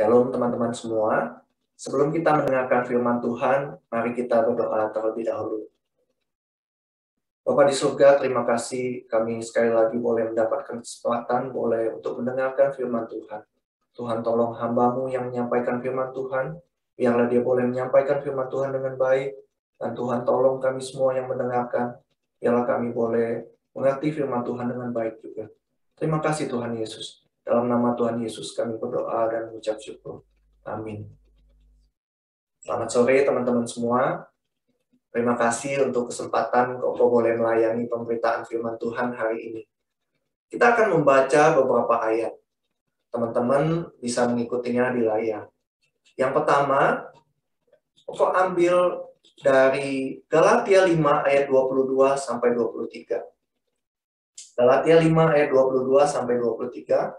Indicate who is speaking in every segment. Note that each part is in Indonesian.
Speaker 1: Shalom teman-teman semua. Sebelum kita mendengarkan firman Tuhan, mari kita berdoa terlebih dahulu. Bapa di surga, terima kasih kami sekali lagi boleh mendapatkan kesempatan untuk mendengarkan firman Tuhan. Tuhan tolong hamba-Mu yang menyampaikan firman Tuhan, biarlah dia boleh menyampaikan firman Tuhan dengan baik. Dan Tuhan tolong kami semua yang mendengarkan, biarlah kami boleh mengerti firman Tuhan dengan baik juga. Terima kasih Tuhan Yesus. Dalam nama Tuhan Yesus kami berdoa dan mengucap syukur. Amin. Selamat sore teman-teman semua. Terima kasih untuk kesempatan Koko boleh melayani pemberitaan firman Tuhan hari ini. Kita akan membaca beberapa ayat. Teman-teman bisa mengikutinya di layar. Yang pertama, Koko ambil dari Galatia 5 ayat 22 sampai 23. Galatia 5 ayat 22 sampai 23.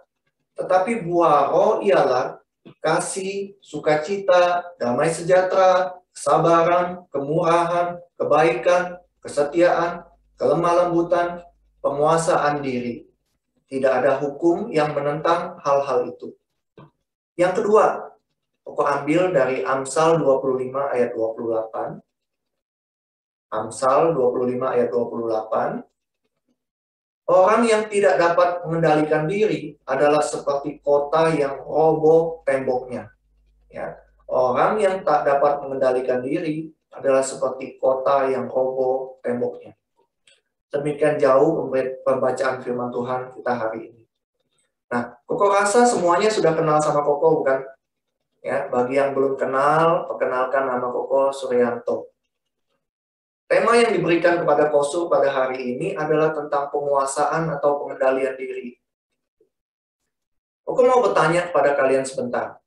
Speaker 1: Tetapi buah roh ialah kasih, sukacita, damai sejahtera, kesabaran, kemurahan, kebaikan, kesetiaan, kelemah lembutan, penguasaan diri. Tidak ada hukum yang menentang hal-hal itu. Yang kedua, aku ambil dari Amsal 25 ayat 28. Amsal 25 ayat 28. Orang yang tidak dapat mengendalikan diri adalah seperti kota yang roboh temboknya. Ya. Orang yang tak dapat mengendalikan diri adalah seperti kota yang roboh temboknya. Demikian jauh pembacaan firman Tuhan kita hari ini. Nah, Koko rasa semuanya sudah kenal sama Koko, bukan? Ya, bagi yang belum kenal, perkenalkan nama Koko Suryanto. Tema yang diberikan kepada Kosu pada hari ini adalah tentang penguasaan atau pengendalian diri. Aku mau bertanya kepada kalian sebentar.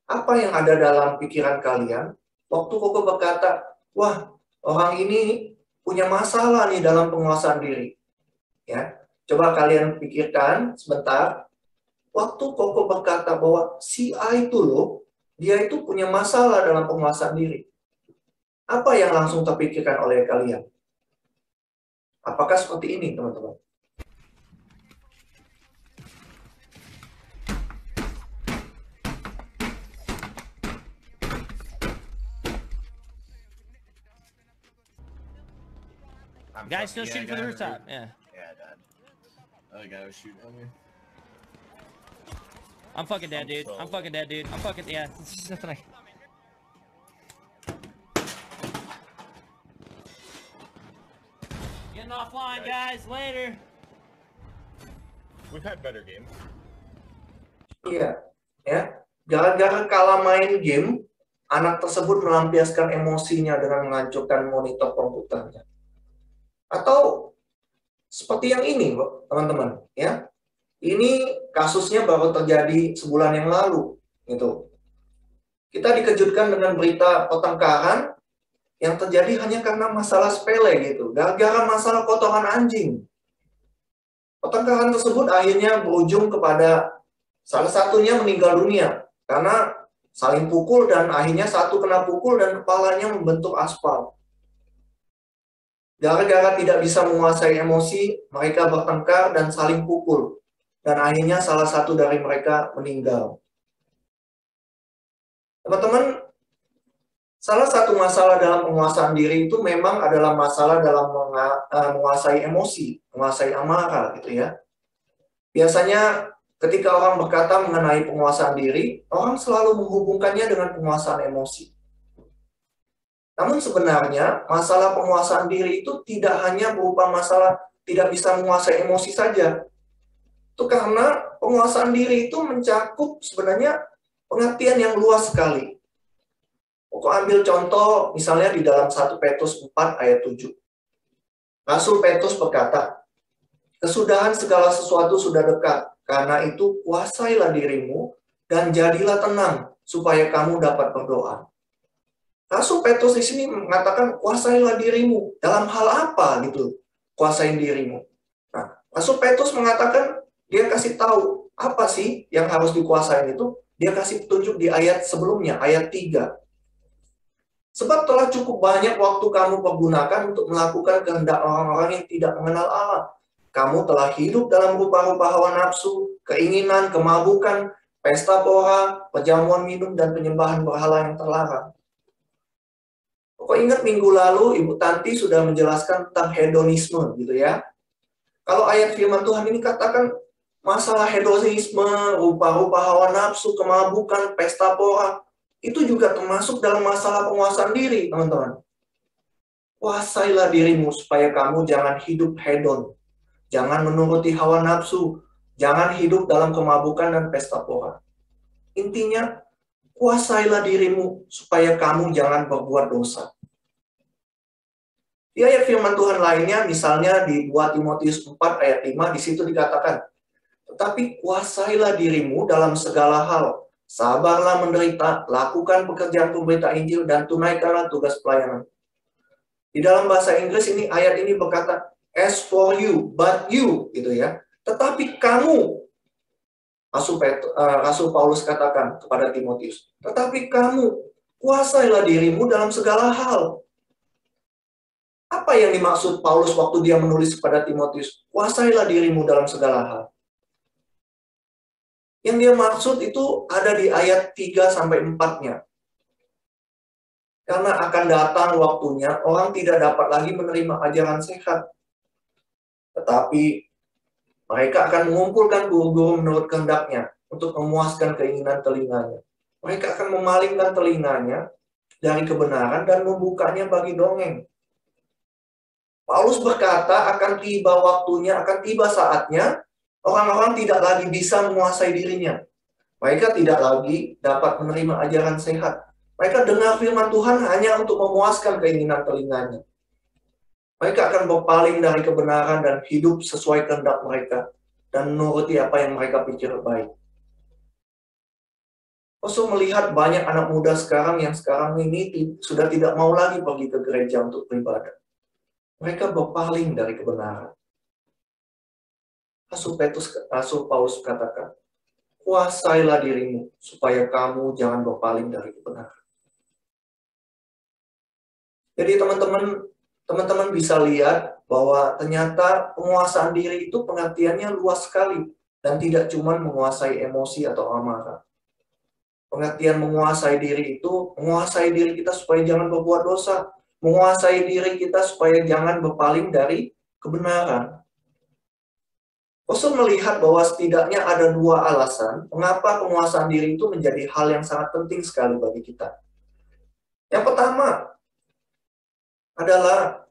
Speaker 1: Apa yang ada dalam pikiran kalian waktu Koko berkata, wah, orang ini punya masalah nih dalam penguasaan diri. Ya, coba kalian pikirkan sebentar. Waktu Koko berkata bahwa si A itu loh, dia itu punya masalah dalam penguasaan diri. Apa yang langsung terpikirkan oleh kalian? Apakah seperti ini, teman-teman?
Speaker 2: Guys still shooting for the rooftop. Yeah.
Speaker 3: Yeah, I died. Other guy was shooting at me.
Speaker 2: I'm fucking dead, dude. I'm fucking dead, dude. I'm fucking, yeah. It's just nothing I... Getting offline, guys. Later.
Speaker 3: We've had better games.
Speaker 1: Iya, ya. Gara-gara kalah main game, anak tersebut melampiaskan emosinya dengan menghancurkan monitor komputernya. Atau seperti yang ini, teman-teman, ya. Ini kasusnya baru terjadi sebulan yang lalu, gitu. Kita dikejutkan dengan berita pertengkaran yang terjadi hanya karena masalah sepele, gitu. Gara-gara masalah kotoran anjing. Pertengkaran tersebut akhirnya berujung kepada salah satunya meninggal dunia karena saling pukul dan akhirnya satu kena pukul dan kepalanya membentuk aspal. Gara-gara tidak bisa menguasai emosi, mereka bertengkar dan saling pukul. Dan akhirnya salah satu dari mereka meninggal. Teman-teman, salah satu masalah dalam penguasaan diri itu memang adalah masalah dalam menguasai emosi, menguasai amarah gitu ya. Biasanya ketika orang berkata mengenai penguasaan diri, orang selalu menghubungkannya dengan penguasaan emosi. Namun sebenarnya masalah penguasaan diri itu tidak hanya berupa masalah tidak bisa menguasai emosi saja. Itu karena penguasaan diri itu mencakup sebenarnya pengertian yang luas sekali. Aku ambil contoh misalnya di dalam 1 Petrus 4 ayat 7. Rasul Petrus berkata, kesudahan segala sesuatu sudah dekat, karena itu kuasailah dirimu dan jadilah tenang supaya kamu dapat berdoa. Rasul Petrus di sini mengatakan kuasailah dirimu. Dalam hal apa gitu? Kuasain dirimu. Nah, Rasul Petrus mengatakan dia kasih tahu apa sih yang harus dikuasain itu. Dia kasih petunjuk di ayat sebelumnya, ayat 3. Sebab telah cukup banyak waktu kamu pergunakan untuk melakukan kehendak orang-orang yang tidak mengenal Allah. Kamu telah hidup dalam rupa-rupa hawa nafsu, keinginan, kemabukan, pesta pora, perjamuan minum, dan penyembahan berhala yang terlarang. Kok ingat minggu lalu Ibu Tanti sudah menjelaskan tentang hedonisme gitu ya. Kalau ayat firman Tuhan ini katakan masalah hedonisme, rupa-rupa hawa nafsu, kemabukan, pesta pora, itu juga termasuk dalam masalah penguasaan diri, teman-teman. Kuasailah dirimu supaya kamu jangan hidup hedon. Jangan menuruti hawa nafsu. Jangan hidup dalam kemabukan dan pesta pora. Intinya, kuasailah dirimu supaya kamu jangan berbuat dosa. Di ayat firman Tuhan lainnya, misalnya di 2 Timotius 4 ayat 5, di situ dikatakan, tetapi kuasailah dirimu dalam segala hal. Sabarlah menderita, lakukan pekerjaan pemberita Injil, dan tunaikanlah tugas pelayanan. Di dalam bahasa Inggris ini ayat ini berkata, as for you, but you, gitu ya. Tetapi kamu, Rasul Paulus katakan kepada Timotius, tetapi kamu, kuasailah dirimu dalam segala hal. Apa yang dimaksud Paulus waktu dia menulis kepada Timotius? Kuasailah dirimu dalam segala hal. Yang dia maksud itu ada di ayat 3-4-nya. Karena akan datang waktunya, orang tidak dapat lagi menerima ajaran sehat. Tetapi mereka akan mengumpulkan guru-guru menurut kehendaknya untuk memuaskan keinginan telinganya. Mereka akan memalingkan telinganya dari kebenaran dan membukanya bagi dongeng. Paulus berkata akan tiba waktunya, akan tiba saatnya, orang-orang tidak lagi bisa menguasai dirinya. Mereka tidak lagi dapat menerima ajaran sehat. Mereka dengar firman Tuhan hanya untuk memuaskan keinginan telinganya. Mereka akan berpaling dari kebenaran dan hidup sesuai kehendak mereka dan menuruti apa yang mereka pikir baik. Rasul melihat banyak anak muda sekarang yang sekarang ini sudah tidak mau lagi pergi ke gereja untuk beribadah. Mereka berpaling dari kebenaran. Rasul Paulus katakan, kuasailah dirimu supaya kamu jangan berpaling dari kebenaran. Jadi teman-teman bisa lihat bahwa ternyata penguasaan diri itu pengertiannya luas sekali dan tidak cuma menguasai emosi atau amarah. Pengertian menguasai diri itu menguasai diri kita supaya jangan berbuat dosa, menguasai diri kita supaya jangan berpaling dari kebenaran. Rasul melihat bahwa setidaknya ada 2 alasan mengapa penguasaan diri itu menjadi hal yang sangat penting sekali bagi kita. Yang pertama adalah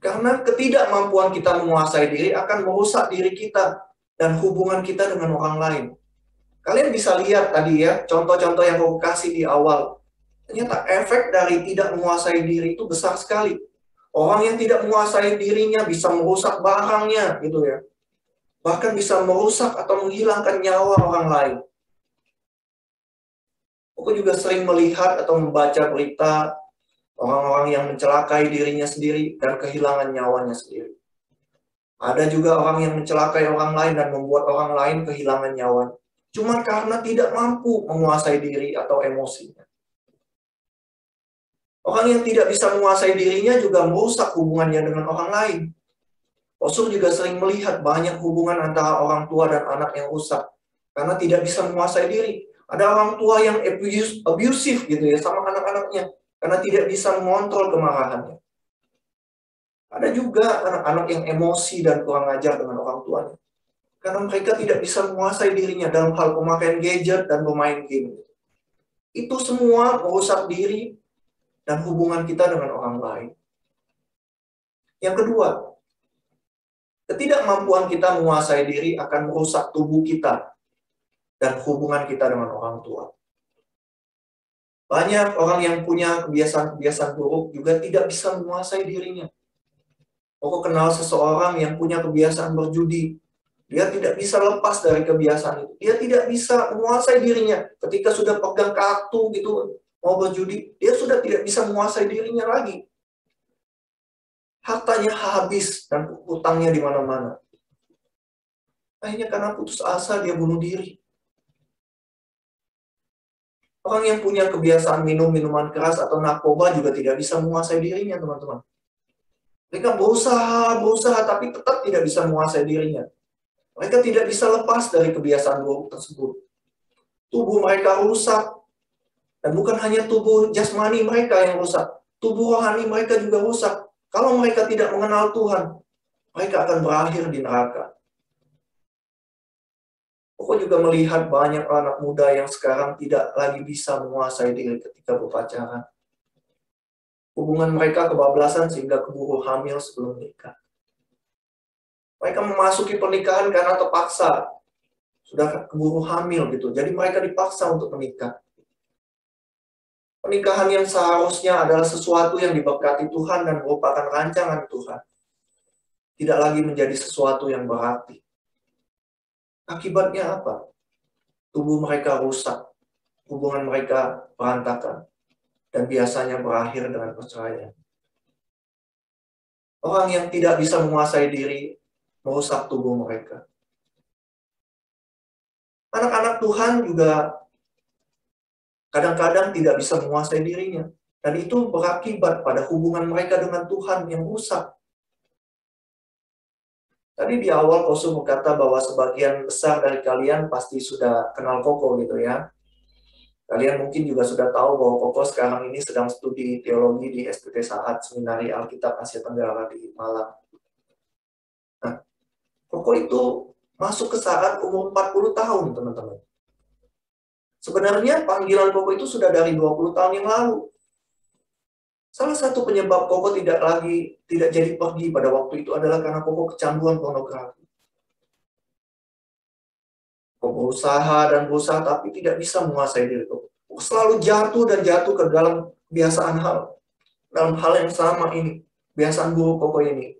Speaker 1: karena ketidakmampuan kita menguasai diri akan merusak diri kita dan hubungan kita dengan orang lain. Kalian bisa lihat tadi ya, contoh-contoh yang aku kasih di awal. Ternyata efek dari tidak menguasai diri itu besar sekali. Orang yang tidak menguasai dirinya bisa merusak barangnya, gitu ya. Bahkan bisa merusak atau menghilangkan nyawa orang lain. Aku juga sering melihat atau membaca berita orang-orang yang mencelakai dirinya sendiri dan kehilangan nyawanya sendiri. Ada juga orang yang mencelakai orang lain dan membuat orang lain kehilangan nyawanya. Cuma karena tidak mampu menguasai diri atau emosinya. Orang yang tidak bisa menguasai dirinya juga merusak hubungannya dengan orang lain. Rasul juga sering melihat banyak hubungan antara orang tua dan anak yang rusak. Karena tidak bisa menguasai diri. Ada orang tua yang abusive gitu ya sama anak-anaknya. Karena tidak bisa mengontrol kemarahannya. Ada juga anak-anak yang emosi dan kurang ajar dengan orang tuanya. Karena mereka tidak bisa menguasai dirinya dalam hal pemakaian gadget dan bermain game. Itu semua merusak diri dan hubungan kita dengan orang lain. Yang kedua, ketidakmampuan kita menguasai diri akan merusak tubuh kita dan hubungan kita dengan orang tua. Banyak orang yang punya kebiasaan-kebiasaan buruk juga tidak bisa menguasai dirinya. Aku kenal seseorang yang punya kebiasaan berjudi. Dia tidak bisa lepas dari kebiasaan itu. Dia tidak bisa menguasai dirinya. Ketika sudah pegang kartu gitu, mau berjudi, dia sudah tidak bisa menguasai dirinya lagi. Hartanya habis dan utangnya di mana-mana. Akhirnya karena putus asa dia bunuh diri. Orang yang punya kebiasaan minum minuman keras atau narkoba juga tidak bisa menguasai dirinya, teman-teman. Mereka berusaha, tapi tetap tidak bisa menguasai dirinya. Mereka tidak bisa lepas dari kebiasaan buruk tersebut. tubuh mereka rusak. Dan bukan hanya tubuh jasmani mereka yang rusak, tubuh rohani mereka juga rusak. Kalau mereka tidak mengenal Tuhan, mereka akan berakhir di neraka. Koko juga melihat banyak anak muda yang sekarang tidak lagi bisa menguasai diri ketika berpacaran. Hubungan mereka kebablasan sehingga keburu hamil sebelum nikah. Mereka memasuki pernikahan karena terpaksa. Sudah keburu hamil gitu. Jadi mereka dipaksa untuk menikah. Pernikahan yang seharusnya adalah sesuatu yang diberkati Tuhan dan merupakan rancangan Tuhan. Tidak lagi menjadi sesuatu yang berarti. Akibatnya apa? Tubuh mereka rusak. Hubungan mereka berantakan. Dan biasanya berakhir dengan perceraian. Orang yang tidak bisa menguasai diri merusak tubuh mereka. Anak-anak Tuhan juga kadang-kadang tidak bisa menguasai dirinya. Dan itu berakibat pada hubungan mereka dengan Tuhan yang rusak. Tadi di awal Kosu berkata bahwa sebagian besar dari kalian pasti sudah kenal Koko gitu ya. Kalian mungkin juga sudah tahu bahwa Koko sekarang ini sedang studi teologi di SPT Saat Seminari Alkitab Asia Tenggara di Malang. Nah, Koko itu masuk ke Saat umur 40 tahun, teman-teman. Sebenarnya panggilan Koko itu sudah dari 20 tahun yang lalu. Salah satu penyebab Koko tidak jadi pergi pada waktu itu adalah karena Koko kecanduan pornografi. Koko berusaha tapi tidak bisa menguasai diri Koko. Koko selalu jatuh ke dalam kebiasaan dalam hal yang sama ini, kebiasaan buruk Koko ini.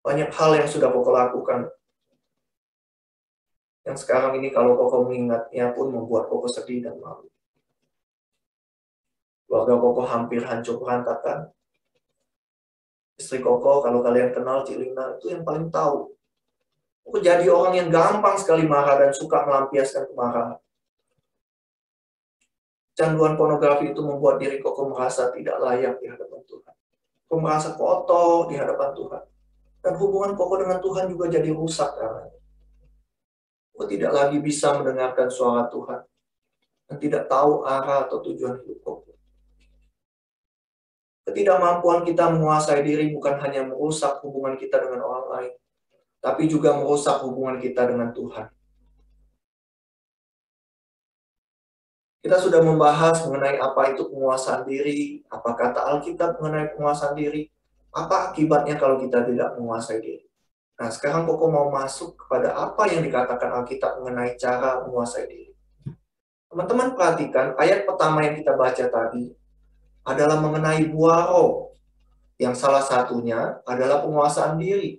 Speaker 1: Banyak hal yang sudah Koko lakukan. Yang sekarang ini kalau Koko mengingatnya pun membuat Koko sedih dan malu. Keluarga Koko hampir hancur berantakan. Istri Koko, kalau kalian kenal Cilina, itu yang paling tahu. Koko jadi orang yang gampang sekali marah dan suka melampiaskan kemarahan. Kecanduan pornografi itu membuat diri Koko merasa tidak layak di hadapan Tuhan. Koko merasa kotor di hadapan Tuhan. Dan hubungan Koko dengan Tuhan juga jadi rusak karena Koko tidak lagi bisa mendengarkan suara Tuhan. Dan tidak tahu arah atau tujuan hidup Koko. Ketidakmampuan kita menguasai diri bukan hanya merusak hubungan kita dengan orang lain, tapi juga merusak hubungan kita dengan Tuhan. Kita sudah membahas mengenai apa itu penguasaan diri, apa kata Alkitab mengenai penguasaan diri, apa akibatnya kalau kita tidak menguasai diri. Nah, sekarang Koko mau masuk kepada apa yang dikatakan Alkitab mengenai cara menguasai diri. Teman-teman perhatikan, ayat pertama yang kita baca tadi adalah mengenai buah roh, yang salah satunya adalah penguasaan diri.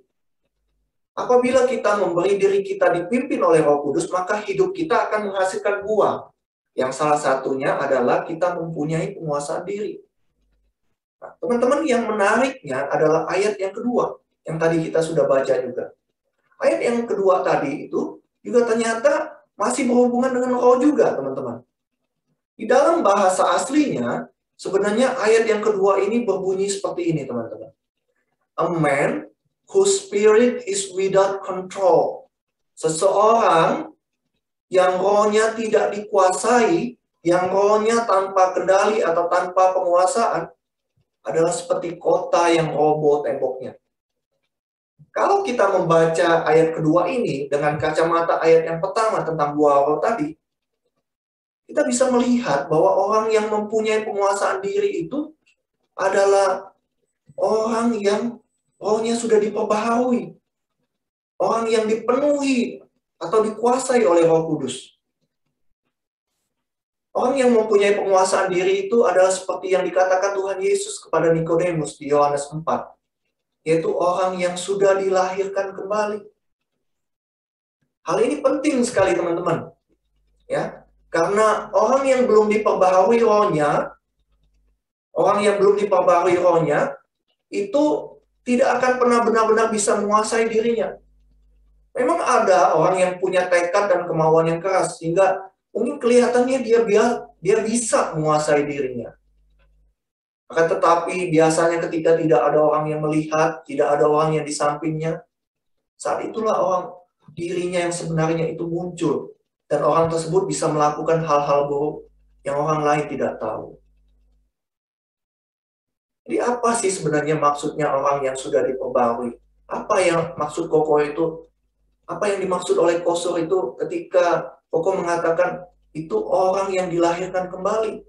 Speaker 1: Apabila kita memberi diri kita dipimpin oleh Roh Kudus, maka hidup kita akan menghasilkan buah. Yang salah satunya adalah kita mempunyai penguasaan diri. Nah, teman-teman, yang menariknya adalah ayat yang kedua, yang tadi kita sudah baca juga. Ayat yang kedua tadi itu juga ternyata masih berhubungan dengan roh juga, teman-teman. Di dalam bahasa aslinya, sebenarnya ayat yang kedua ini berbunyi seperti ini, teman-teman. A man whose spirit is without control. Seseorang yang rohnya tidak dikuasai, yang rohnya tanpa kendali atau tanpa penguasaan, adalah seperti kota yang roboh temboknya. Kalau kita membaca ayat kedua ini dengan kacamata ayat yang pertama tentang buah roh tadi, kita bisa melihat bahwa orang yang mempunyai penguasaan diri itu adalah orang yang rohnya sudah diperbaharui. Orang yang dipenuhi atau dikuasai oleh Roh Kudus. Orang yang mempunyai penguasaan diri itu adalah seperti yang dikatakan Tuhan Yesus kepada Nikodemus di Yohanes 4. Yaitu orang yang sudah dilahirkan kembali. Hal ini penting sekali, teman-teman. Ya, karena orang yang belum diperbaharui rohnya, itu tidak akan pernah benar-benar bisa menguasai dirinya. Memang ada orang yang punya tekad dan kemauan yang keras, sehingga mungkin kelihatannya dia bisa menguasai dirinya. Akan tetapi biasanya ketika tidak ada orang yang melihat, tidak ada orang yang di sampingnya, saat itulah dirinya yang sebenarnya itu muncul. Dan orang tersebut bisa melakukan hal-hal buruk yang orang lain tidak tahu. Jadi apa sih sebenarnya maksudnya orang yang sudah diperbarui? Apa yang maksud Koko itu? Apa yang dimaksud oleh Kosor itu ketika Koko mengatakan itu orang yang dilahirkan kembali?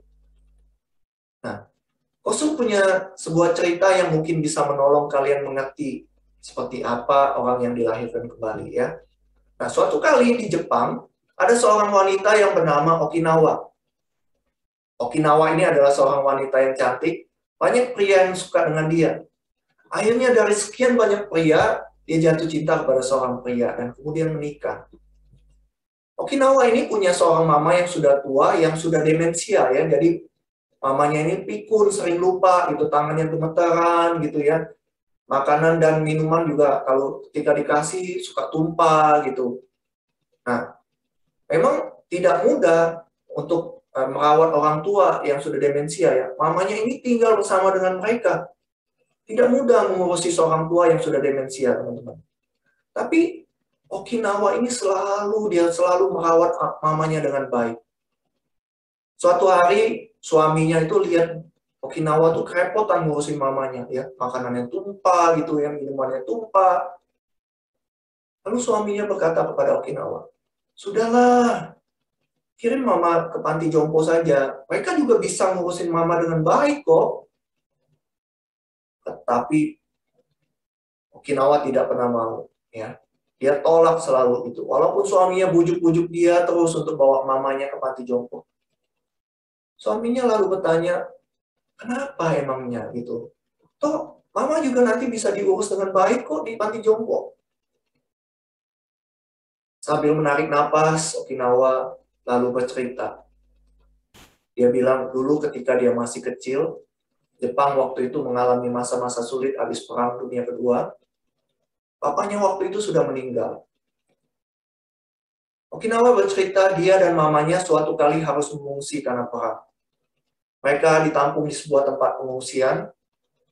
Speaker 1: Nah, Kosor punya sebuah cerita yang mungkin bisa menolong kalian mengerti seperti apa orang yang dilahirkan kembali ya. Nah, suatu kali di Jepang ada seorang wanita yang bernama Okinawa. Okinawa ini adalah seorang wanita yang cantik. Banyak pria yang suka dengan dia. Akhirnya dari sekian banyak pria, dia jatuh cinta kepada seorang pria dan kemudian menikah. Okinawa ini punya seorang mama yang sudah tua, yang sudah demensia ya. Jadi mamanya ini pikun, sering lupa, gitu, tangannya gemeteran gitu ya. Makanan dan minuman juga kalau ketika dikasih suka tumpah gitu. Nah, memang tidak mudah untuk merawat orang tua yang sudah demensia ya. Mamanya ini tinggal bersama dengan mereka. Tidak mudah mengurusi seorang tua yang sudah demensia, teman-teman. Tapi Okinawa ini dia selalu merawat mamanya dengan baik. Suatu hari suaminya itu lihat Okinawa tuh kerepotan ngurusin mamanya ya, makanannya tumpah gitu ya, minumannya tumpah. Lalu suaminya berkata kepada Okinawa, "Sudahlah, kirim mama ke panti jompo saja. Mereka juga bisa ngurusin mama dengan baik kok." Tetapi Okinawa tidak pernah mau ya. Dia tolak selalu itu. Walaupun suaminya bujuk-bujuk dia terus untuk bawa mamanya ke panti jompo. Suaminya lalu bertanya, "Kenapa emangnya gitu? Toh mama juga nanti bisa diurus dengan baik kok di panti jompo." Sambil menarik napas, Okinawa lalu bercerita. Dia bilang dulu ketika dia masih kecil, Jepang waktu itu mengalami masa-masa sulit habis Perang Dunia Kedua. Papanya waktu itu sudah meninggal. Okinawa bercerita dia dan mamanya suatu kali harus mengungsi karena perang. Mereka ditampung di sebuah tempat pengungsian.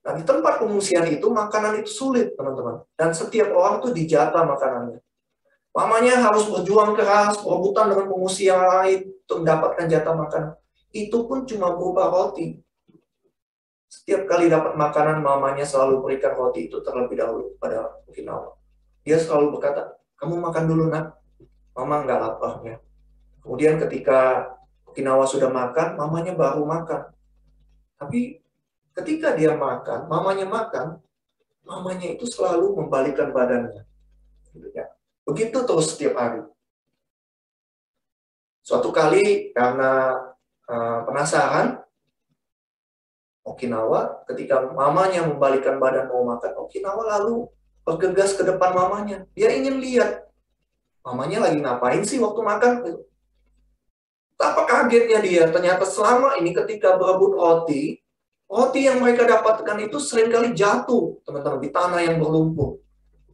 Speaker 1: Nah, di tempat pengungsian itu makanan itu sulit, teman-teman. Dan setiap orang tuh dijatah makanannya. Mamanya harus berjuang keras, berebutan dengan pengungsi yang lain untuk mendapatkan jatah makanan. Itu pun cuma berupa roti. Setiap kali dapat makanan, mamanya selalu berikan roti itu terlebih dahulu pada Okinawa. Dia selalu berkata, "Kamu makan dulu, nak. Mama nggak lapar." Ya. Kemudian ketika Okinawa sudah makan, mamanya baru makan. Tapi ketika dia makan, mamanya itu selalu membalikkan badannya. Gitu ya. Begitu terus setiap hari. Suatu kali karena penasaran, Okinawa ketika mamanya membalikkan badan mau makan, Okinawa lalu bergegas ke depan mamanya. Dia ingin lihat mamanya lagi ngapain sih waktu makan. Apa kagetnya dia, ternyata selama ini ketika berebut roti yang mereka dapatkan itu seringkali jatuh, teman-teman, di tanah yang berlumpur.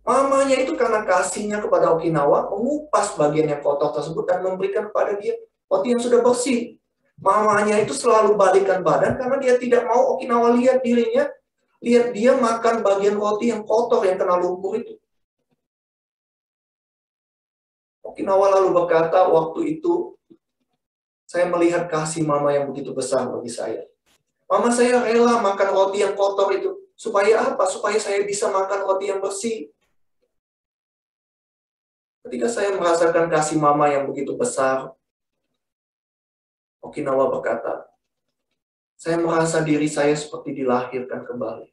Speaker 1: Mamanya itu karena kasihnya kepada Okinawa, mengupas bagian yang kotor tersebut dan memberikan kepada dia roti yang sudah bersih. Mamanya itu selalu balikkan badan karena dia tidak mau Okinawa lihat dia makan bagian roti yang kotor yang kena lumpur itu. Okinawa lalu berkata, "Waktu itu saya melihat kasih mama yang begitu besar bagi saya. Mama saya rela makan roti yang kotor itu. Supaya apa? Supaya saya bisa makan roti yang bersih." Ketika saya merasakan kasih mama yang begitu besar, Okinawa berkata, "Saya merasa diri saya seperti dilahirkan kembali.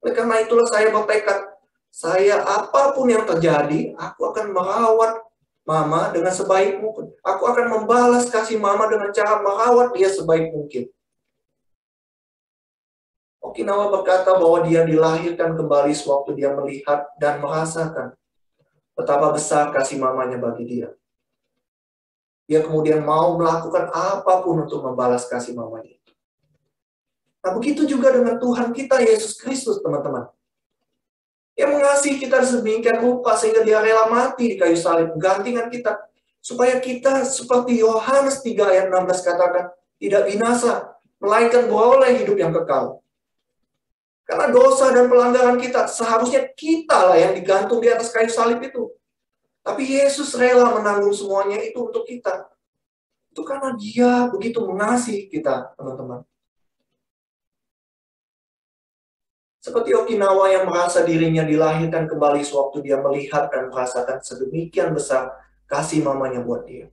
Speaker 1: Oleh karena itulah saya bertekad, apapun yang terjadi, aku akan merawat mama dengan sebaik mungkin. Aku akan membalas kasih mama dengan cara merawat dia sebaik mungkin." Okinawa berkata bahwa dia dilahirkan kembali sewaktu dia melihat dan merasakan betapa besar kasih mamanya bagi dia. Dia kemudian mau melakukan apapun untuk membalas kasih mamanya. Nah, begitu juga dengan Tuhan kita, Yesus Kristus, teman-teman. Dia mengasihi kita sedemikian rupa sehingga dia rela mati di kayu salib, menggantikan kita. Supaya kita seperti Yohanes 3 ayat 16 katakan, tidak binasa, melainkan beroleh hidup yang kekal. Karena dosa dan pelanggaran kita, seharusnya kita lah yang digantung di atas kayu salib itu. Tapi Yesus rela menanggung semuanya itu untuk kita. Itu karena Dia begitu mengasihi kita, teman-teman. Seperti Okinawa yang merasa dirinya dilahirkan kembali sewaktu dia melihat dan merasakan sedemikian besar kasih mamanya buat dia.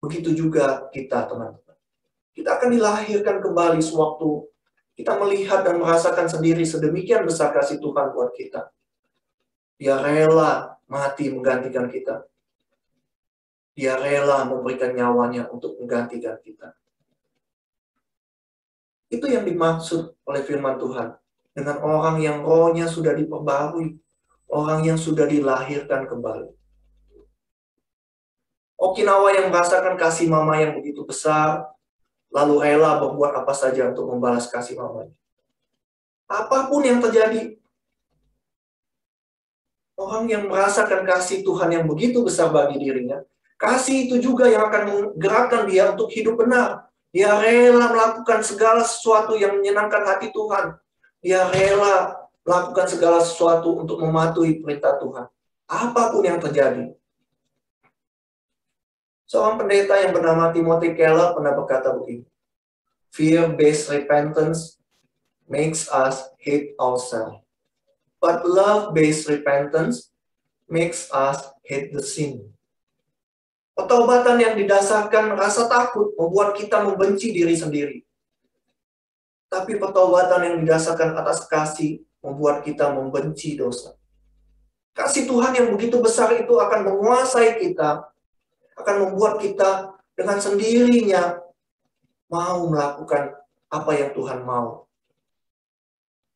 Speaker 1: Begitu juga kita, teman-teman. Kita akan dilahirkan kembali sewaktu kita melihat dan merasakan sendiri sedemikian besar kasih Tuhan buat kita. Dia rela mati menggantikan kita. Dia rela memberikan nyawanya untuk menggantikan kita. Itu yang dimaksud oleh firman Tuhan. Dengan orang yang rohnya sudah diperbarui. Orang yang sudah dilahirkan kembali. Okinawa yang merasakan kasih mama yang begitu besar, lalu rela berbuat apa saja untuk membalas kasih mamanya. Apapun yang terjadi, orang yang merasakan kasih Tuhan yang begitu besar bagi dirinya, kasih itu juga yang akan menggerakkan dia untuk hidup benar. Dia rela melakukan segala sesuatu yang menyenangkan hati Tuhan. Dia rela melakukan segala sesuatu untuk mematuhi perintah Tuhan. Apapun yang terjadi. Seorang pendeta yang bernama Timothy Keller pernah berkata begini. Fear-based repentance makes us hate ourselves. But love-based repentance makes us hate the sin. Pertobatan yang didasarkan rasa takut membuat kita membenci diri sendiri. Tapi pertobatan yang didasarkan atas kasih membuat kita membenci dosa. Kasih Tuhan yang begitu besar itu akan menguasai kita, akan membuat kita dengan sendirinya mau melakukan apa yang Tuhan mau.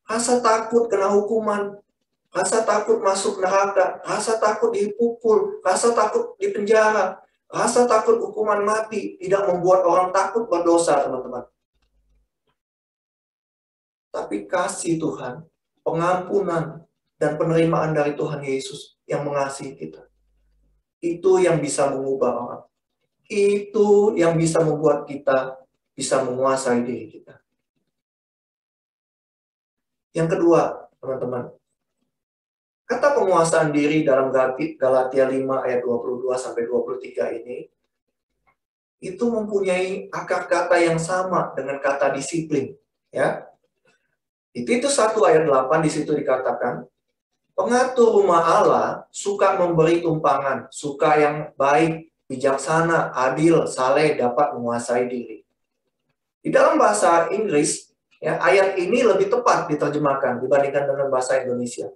Speaker 1: Rasa takut kena hukuman, rasa takut masuk neraka, rasa takut dipukul, rasa takut di penjara, rasa takut hukuman mati tidak membuat orang takut berdosa, teman-teman. Tapi kasih Tuhan, pengampunan, dan penerimaan dari Tuhan Yesus yang mengasihi kita. Itu yang bisa mengubah orang. Itu yang bisa membuat kita bisa menguasai diri kita. Yang kedua, teman-teman. Kata penguasaan diri dalam Galatia 5 ayat 22-23 ini, itu mempunyai akar kata yang sama dengan kata disiplin. Ya. Di Titus 1 ayat 8 di situ dikatakan, pengatur rumah Allah suka memberi tumpangan, suka yang baik, bijaksana, adil, saleh, dapat menguasai diri. Di dalam bahasa Inggris, ya, ayat ini lebih tepat diterjemahkan dibandingkan dengan bahasa Indonesia.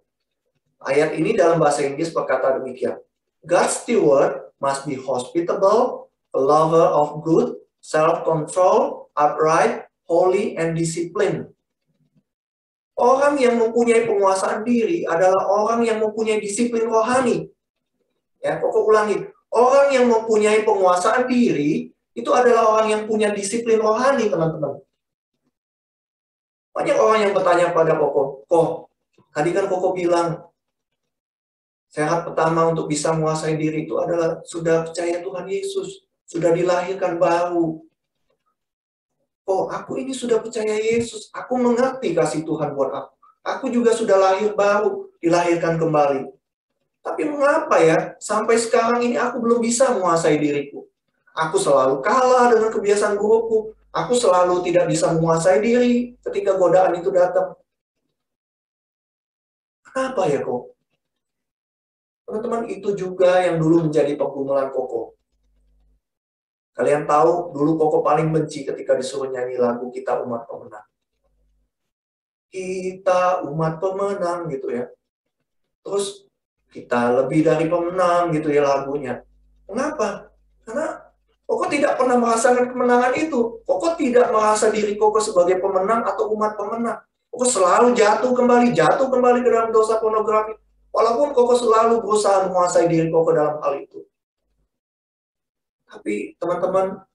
Speaker 1: Ayat ini dalam bahasa Inggris berkata demikian. God's steward must be hospitable, a lover of good, self-control, upright, holy, and disciplined. Orang yang mempunyai penguasaan diri adalah orang yang mempunyai disiplin rohani. Ya, pokok ulangi. Orang yang mempunyai penguasaan diri itu adalah orang yang punya disiplin rohani, teman-teman. Banyak orang yang bertanya pada Koko, tadi kan Koko bilang, syarat pertama untuk bisa menguasai diri itu adalah sudah percaya Tuhan Yesus, sudah dilahirkan baru. Aku ini sudah percaya Yesus, aku mengerti kasih Tuhan buat aku. Aku juga sudah lahir baru, dilahirkan kembali. Tapi mengapa ya, sampai sekarang ini aku belum bisa menguasai diriku. Aku selalu kalah dengan kebiasaan burukku. Aku selalu tidak bisa menguasai diri ketika godaan itu datang. Kenapa ya kok? Teman-teman, itu juga yang dulu menjadi pergumulan Koko. Kalian tahu, dulu Koko paling benci ketika disuruh nyanyi lagu Kita Umat Pemenang. Kita umat pemenang gitu ya. Terus kita lebih dari pemenang gitu ya lagunya. Mengapa? Karena Koko tidak pernah merasakan kemenangan itu. Koko tidak merasa diri Koko sebagai pemenang atau umat pemenang. Koko selalu jatuh kembali ke dalam dosa pornografi. Walaupun Koko selalu berusaha menguasai diri Koko dalam hal itu. Tapi teman-teman,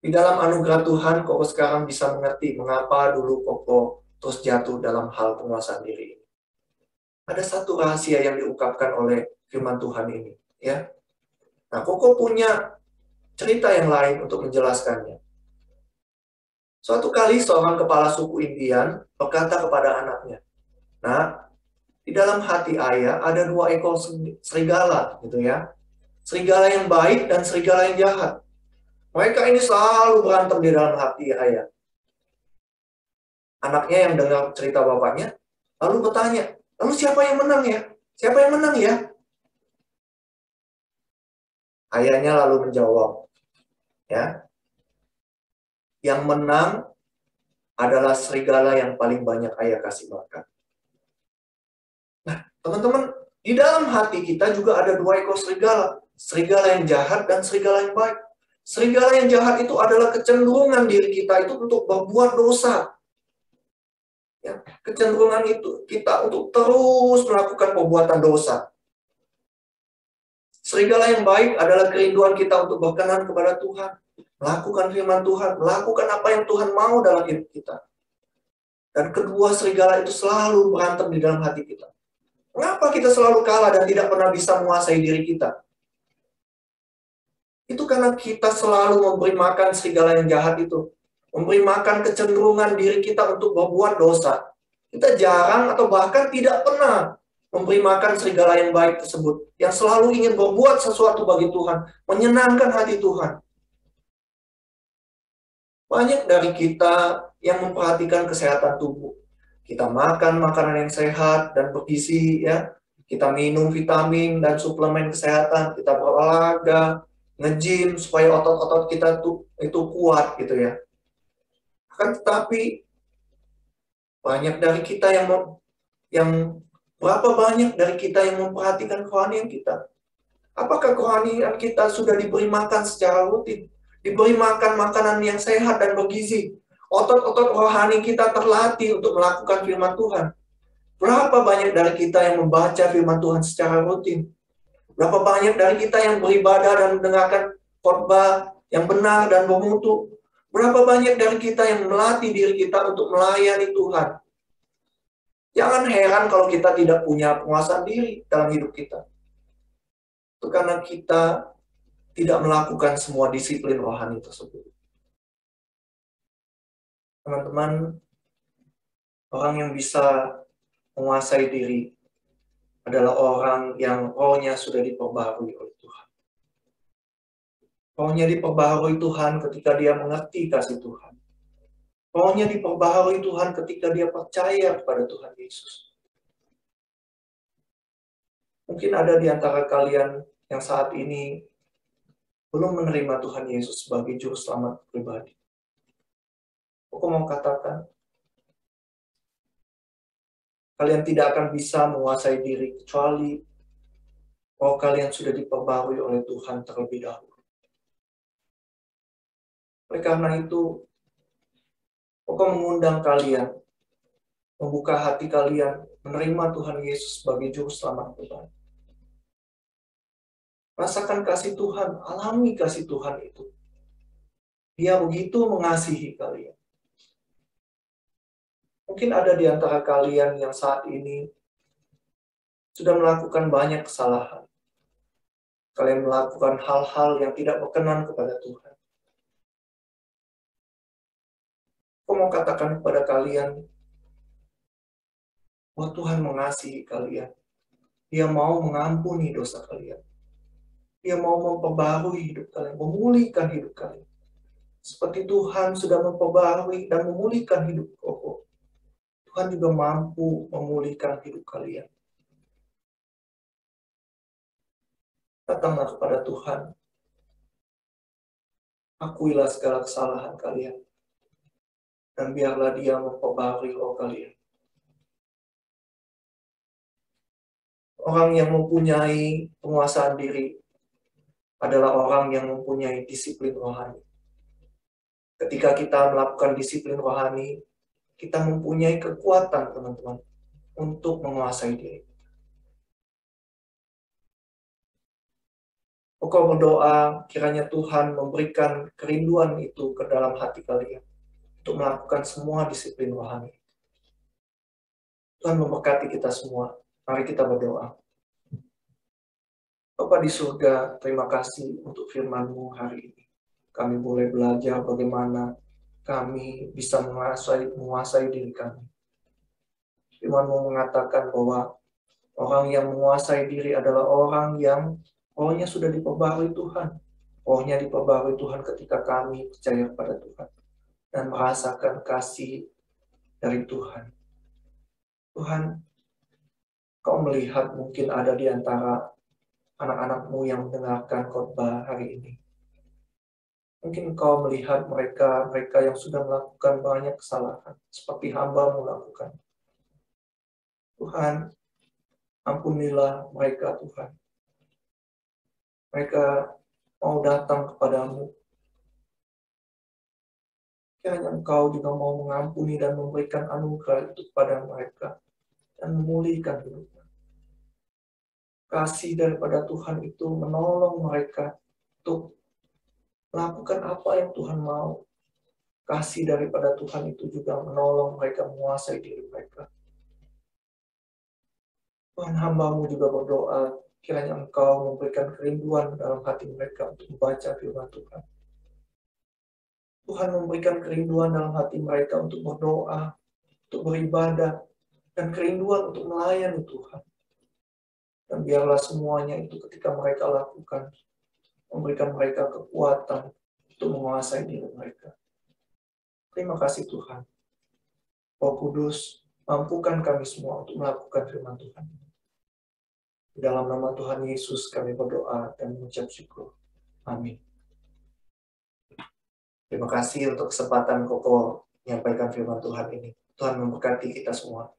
Speaker 1: di dalam anugerah Tuhan, Koko sekarang bisa mengerti mengapa dulu Koko terus jatuh dalam hal penguasaan diri ini. Ada satu rahasia yang diungkapkan oleh firman Tuhan ini, ya. Nah, Koko punya cerita yang lain untuk menjelaskannya. Suatu kali seorang kepala suku Indian berkata kepada anaknya, "Nah, Di dalam hati ayah ada 2 ekor serigala, gitu ya. Serigala yang baik dan serigala yang jahat. Mereka ini selalu berantem di dalam hati ayah. Anaknya yang dengar cerita bapaknya, lalu bertanya, lalu siapa yang menang ya? Siapa yang menang ya? Ayahnya lalu menjawab, ya, yang menang adalah serigala yang paling banyak ayah kasih makan. Nah, teman-teman, di dalam hati kita juga ada 2 ekor serigala. Serigala yang jahat dan serigala yang baik. Serigala yang jahat itu adalah kecenderungan diri kita itu untuk berbuat dosa. Ya, kecenderungan itu kita untuk terus melakukan perbuatan dosa. Serigala yang baik adalah kerinduan kita untuk berkenan kepada Tuhan, melakukan firman Tuhan, melakukan apa yang Tuhan mau dalam hidup kita. Dan kedua serigala itu selalu berantem di dalam hati kita. Mengapa kita selalu kalah dan tidak pernah bisa menguasai diri kita? Itu karena kita selalu memberi makan serigala yang jahat itu. Memberi makan kecenderungan diri kita untuk berbuat dosa. Kita jarang atau bahkan tidak pernah memberi makan serigala yang baik tersebut. Yang selalu ingin berbuat sesuatu bagi Tuhan. Menyenangkan hati Tuhan. Banyak dari kita yang memperhatikan kesehatan tubuh. Kita makan makanan yang sehat dan bergizi, ya. Kita minum vitamin dan suplemen kesehatan. Kita berolahraga, nge-gym supaya otot-otot kita itu kuat, gitu ya. Akan tetapi banyak dari kita berapa banyak dari kita yang memperhatikan kerohanian kita? Apakah kerohanian kita sudah diberi makan secara rutin? Diberi makan makanan yang sehat dan bergizi? Otot-otot rohani kita terlatih untuk melakukan firman Tuhan? Berapa banyak dari kita yang membaca firman Tuhan secara rutin? Berapa banyak dari kita yang beribadah dan mendengarkan khotbah yang benar dan bermutu? Berapa banyak dari kita yang melatih diri kita untuk melayani Tuhan? Jangan heran kalau kita tidak punya penguasaan diri dalam hidup kita. Itu karena kita tidak melakukan semua disiplin rohani tersebut. Teman-teman, orang yang bisa menguasai diri adalah orang yang rohnya sudah diperbaharui oleh Tuhan. Rohnya diperbaharui Tuhan ketika dia mengerti kasih Tuhan. Rohnya diperbaharui Tuhan ketika dia percaya kepada Tuhan Yesus. Mungkin ada di antara kalian yang saat ini belum menerima Tuhan Yesus sebagai juru selamat pribadi. Aku mau katakan, kalian tidak akan bisa menguasai diri kecuali bahwa kalian sudah diperbarui oleh Tuhan terlebih dahulu. Oleh karena itu, aku mengundang kalian, membuka hati kalian, menerima Tuhan Yesus sebagai juru selamat pribadi. Rasakan kasih Tuhan, alami kasih Tuhan itu. Dia begitu mengasihi kalian. Mungkin ada di antara kalian yang saat ini sudah melakukan banyak kesalahan. Kalian melakukan hal-hal yang tidak berkenan kepada Tuhan. Aku mau katakan kepada kalian bahwa Tuhan mengasihi kalian. Dia mau mengampuni dosa kalian. Dia mau memperbaharui hidup kalian, memulihkan hidup kalian. Seperti Tuhan sudah memperbaharui dan memulihkan hidup Koko, Tuhan juga mampu memulihkan hidup kalian. Datanglah kepada Tuhan. Akuilah segala kesalahan kalian. Dan biarlah Dia memperbaharui roh kalian. Orang yang mempunyai penguasaan diri adalah orang yang mempunyai disiplin rohani. Ketika kita melakukan disiplin rohani, kita mempunyai kekuatan, teman-teman, untuk menguasai diri. Kau berdoa, kiranya Tuhan memberikan kerinduan itu ke dalam hati kalian untuk melakukan semua disiplin rohani. Tuhan memberkati kita semua. Mari kita berdoa. Bapa di surga, terima kasih untuk firman-Mu hari ini. Kami boleh belajar bagaimana kami bisa menguasai diri kami. Firman-Mu mengatakan bahwa Orang yang menguasai diri adalah orang yang rohnya sudah diperbarui Tuhan. Rohnya diperbarui Tuhan ketika kami percaya kepada Tuhan dan merasakan kasih dari Tuhan. Tuhan, Kau melihat mungkin ada di antara anak-anak-Mu yang mendengarkan khotbah hari ini. Mungkin Kau melihat mereka yang sudah melakukan banyak kesalahan, seperti hamba-Mu lakukan. Tuhan, ampunilah mereka, Tuhan. Mereka mau datang kepadamu. Kiranya Engkau juga mau mengampuni dan memberikan anugerah itu kepada mereka dan memulihkan hidupnya. Kasih daripada Tuhan itu menolong mereka untuk melakukan apa yang Tuhan mau. Kasih daripada Tuhan itu juga menolong mereka menguasai diri mereka. Tuhan, hamba-Mu juga berdoa, kiranya Engkau memberikan kerinduan dalam hati mereka untuk membaca firman Tuhan. Tuhan memberikan kerinduan dalam hati mereka untuk berdoa, untuk beribadah, dan kerinduan untuk melayani Tuhan. Dan biarlah semuanya itu ketika mereka lakukan, memberikan mereka kekuatan untuk menguasai diri mereka. Terima kasih Tuhan. Roh Kudus, mampukan kami semua untuk melakukan firman Tuhan. Di dalam nama Tuhan Yesus kami berdoa dan mengucap syukur. Amin. Terima kasih untuk kesempatan Koko menyampaikan firman Tuhan ini. Tuhan memberkati kita semua.